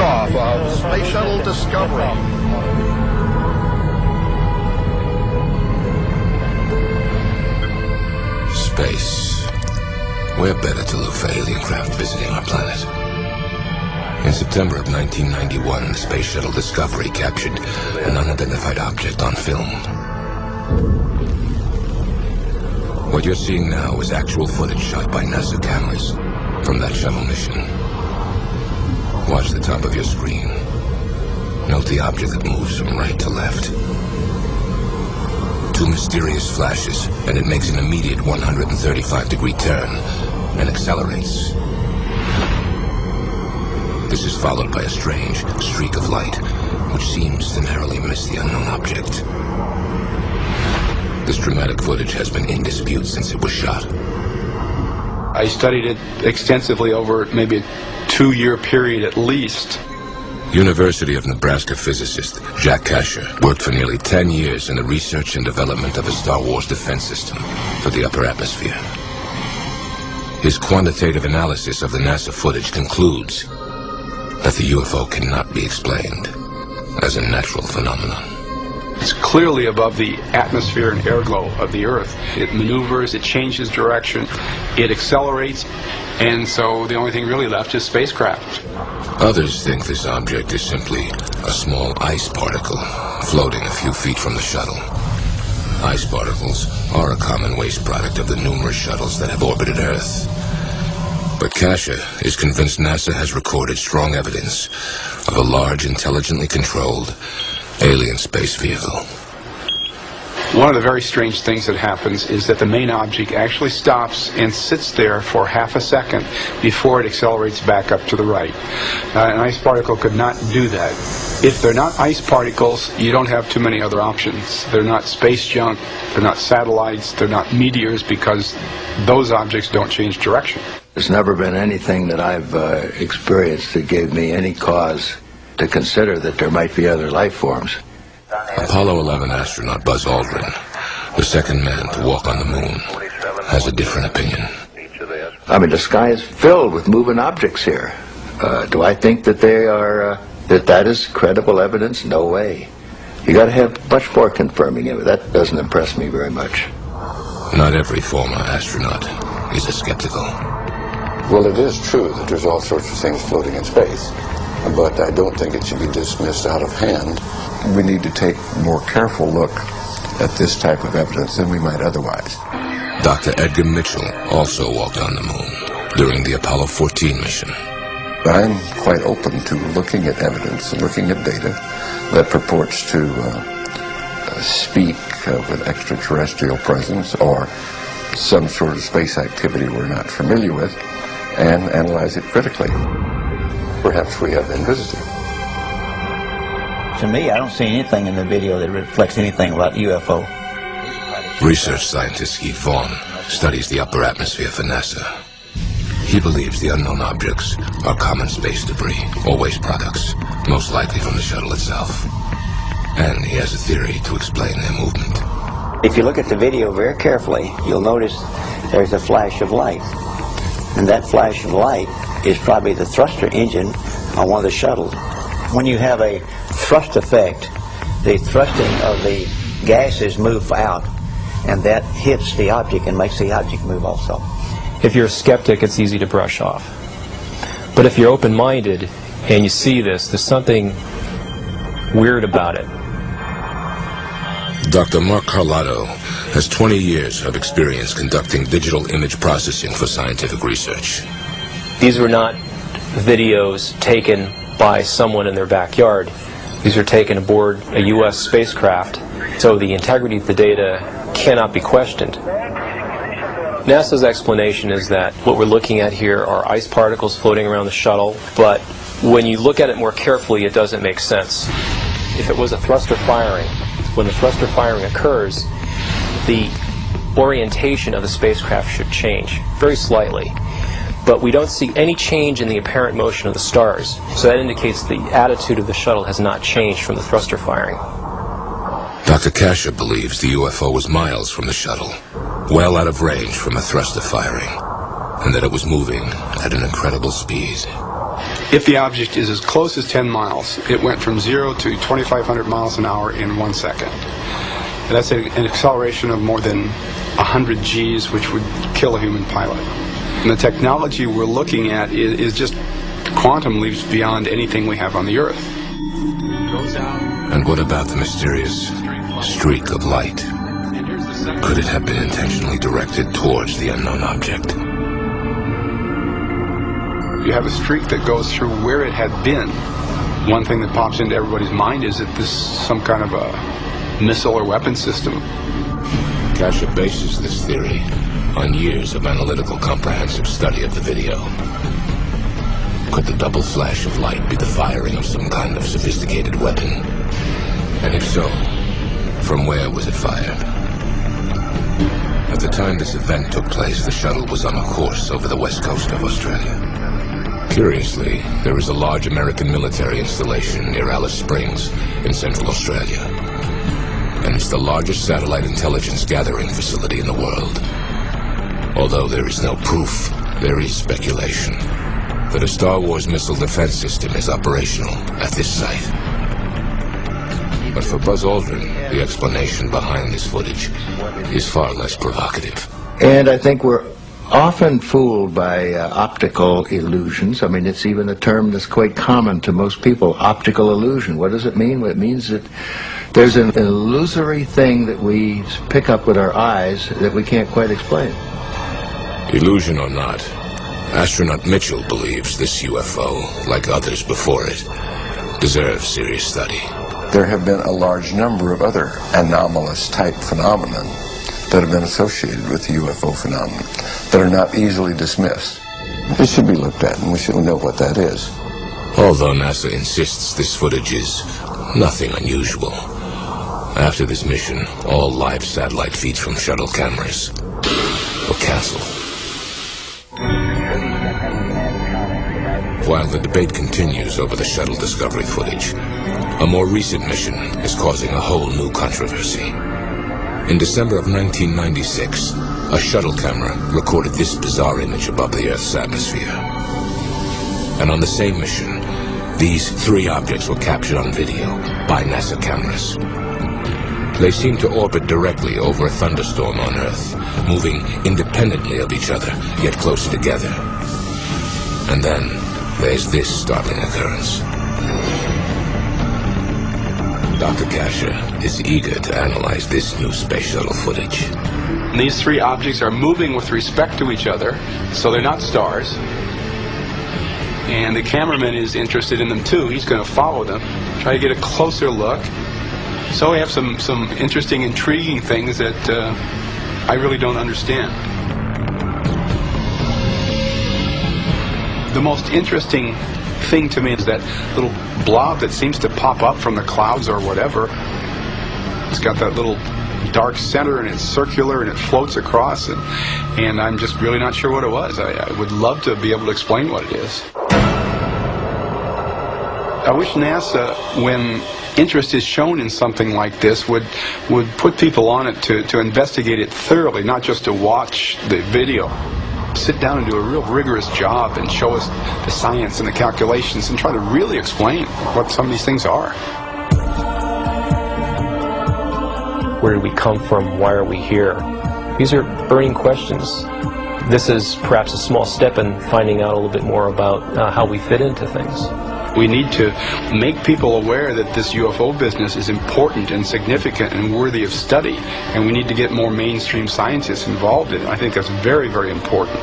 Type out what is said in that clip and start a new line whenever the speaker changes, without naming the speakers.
liftoff of Space Shuttle Discovery.
Space. Where better to look for alien craft visiting our planet? In September of 1991, the Space Shuttle Discovery captured an unidentified object on film. What you're seeing now is actual footage shot by NASA cameras from that shuttle mission. Watch the top of your screen. Note the object that moves from right to left. Two mysterious flashes, and it makes an immediate 135-degree turn and accelerates. This is followed by a strange streak of light, which seems to narrowly miss the unknown object. This dramatic footage has been in dispute since it was shot.
I studied it extensively over maybe a 2-year period at least.
University of Nebraska physicist Jack Kasher worked for nearly 10 years in the research and development of a Star Wars defense system for the upper atmosphere. His quantitative analysis of the NASA footage concludes that the UFO cannot be explained as a natural phenomenon.
It's clearly above the atmosphere and airglow of the Earth. It maneuvers, it changes direction, it accelerates, and so the only thing really left is spacecraft.
Others think this object is simply a small ice particle floating a few feet from the shuttle. Ice particles are a common waste product of the numerous shuttles that have orbited Earth. But Kasher is convinced NASA has recorded strong evidence of a large, intelligently controlled alien space vehicle.
One of the very strange things that happens is that the main object actually stops and sits there for half a second before it accelerates back up to the right. An ice particle could not do that. If they're not ice particles, you don't have too many other options. They're not space junk, they're not satellites, they're not meteors, because those objects don't change direction.
There's never been anything that I've experienced that gave me any cause to consider that there might be other life forms.
Apollo 11 astronaut Buzz Aldrin, the second man to walk on the moon, has a different opinion.
I mean, the sky is filled with moving objects here. Do I think that they are, that is credible evidence? No way. You got to have much more confirming it. That doesn't impress me very much.
Not every former astronaut is as skeptical.
Well, it is true that there's all sorts of things floating in space, but I don't think it should be dismissed out of hand. We need to take a more careful look at this type of evidence than we might otherwise.
Dr. Edgar Mitchell also walked on the moon during the Apollo 14 mission.
I'm quite open to looking at evidence and looking at data that purports to speak of an extraterrestrial presence or some sort of space activity we're not familiar with, and analyze it critically. Perhaps we have been visited.
To me, I don't see anything in the video that reflects anything about UFO.
Research scientist Steve Vaughn studies the upper atmosphere for NASA. He believes the unknown objects are common space debris or waste products, most likely from the shuttle itself. And he has a theory to explain their movement.
If you look at the video very carefully, you'll notice there's a flash of light. And that flash of light is probably the thruster engine on one of the shuttles. When you have a thrust effect, the thrusting of the gases move out, and that hits the object and makes the object move also.
If you're a skeptic, it's easy to brush off. But if you're open-minded and you see this, there's something weird about it.
Dr. Mark Carlotto has 20 years of experience conducting digital image processing for scientific research.
These were not videos taken by someone in their backyard. These are taken aboard a U.S. spacecraft, so the integrity of the data cannot be questioned. NASA's explanation is that what we're looking at here are ice particles floating around the shuttle, but when you look at it more carefully, it doesn't make sense. If it was a thruster firing, when the thruster firing occurs, the orientation of the spacecraft should change, very slightly. But we don't see any change in the apparent motion of the stars, so that indicates the attitude of the shuttle has not changed from the thruster firing.
Dr. Kasher believes the UFO was miles from the shuttle, well out of range from a thruster firing, and that it was moving at an incredible speed.
If the object is as close as 10 miles, it went from 0 to 2,500 miles an hour in 1 second. And that's an acceleration of more than 100 Gs, which would kill a human pilot. And the technology we're looking at is just quantum leaps beyond anything we have on the Earth.
And what about the mysterious streak of light? Could it have been intentionally directed towards the unknown object?
You have a streak that goes through where it had been. One thing that pops into everybody's mind is that this is some kind of a missile or weapon system.
Kasha bases this theory on years of analytical, comprehensive study of the video. Could the double flash of light be the firing of some kind of sophisticated weapon? And if so, from where was it fired? At the time this event took place, the shuttle was on a course over the west coast of Australia. Curiously, there is a large American military installation near Alice Springs in Central Australia. And it's the largest satellite intelligence gathering facility in the world. Although there is no proof, there is speculation that a Star Wars missile defense system is operational at this site. But for Buzz Aldrin, the explanation behind this footage is far less provocative.
And I think we're often fooled by optical illusions. I mean, it's even a term that's quite common to most people, optical illusion. What does it mean? Well, it means that there's an illusory thing that we pick up with our eyes that we can't quite explain.
Illusion or not, astronaut Mitchell believes this UFO, like others before it, deserves serious study.
There have been a large number of other anomalous type phenomena that have been associated with the UFO phenomenon that are not easily dismissed. This should be looked at, and we should know what that is.
Although NASA insists this footage is nothing unusual, after this mission, all live satellite feeds from shuttle cameras were canceled. While the debate continues over the shuttle Discovery footage, a more recent mission is causing a whole new controversy. In December of 1996, a shuttle camera recorded this bizarre image above the Earth's atmosphere. And on the same mission, these three objects were captured on video by NASA cameras. They seem to orbit directly over a thunderstorm on Earth, moving independently of each other, yet closer together. And then there's this startling occurrence. Dr. Kasha is eager to analyze this new space shuttle footage.
These three objects are moving with respect to each other, so they're not stars. And the cameraman is interested in them too. He's going to follow them, try to get a closer look. So we have some interesting, intriguing things that I really don't understand. The most interesting thing to me is that little blob that seems to pop up from the clouds or whatever. It's got that little dark center and it's circular and it floats across, and I'm just really not sure what it was. I would love to be able to explain what it is. I wish NASA, when interest is shown in something like this, would put people on it to investigate it thoroughly, not just to watch the video. Sit down and do a real rigorous job and show us the science and the calculations and try to really explain what some of these things are.
Where did we come from? Why are we here? These are burning questions. This is perhaps a small step in finding out a little bit more about how we fit into things.
We need to make people aware that this UFO business is important and significant and worthy of study, and we need to get more mainstream scientists involved in it. I think that's very, very important.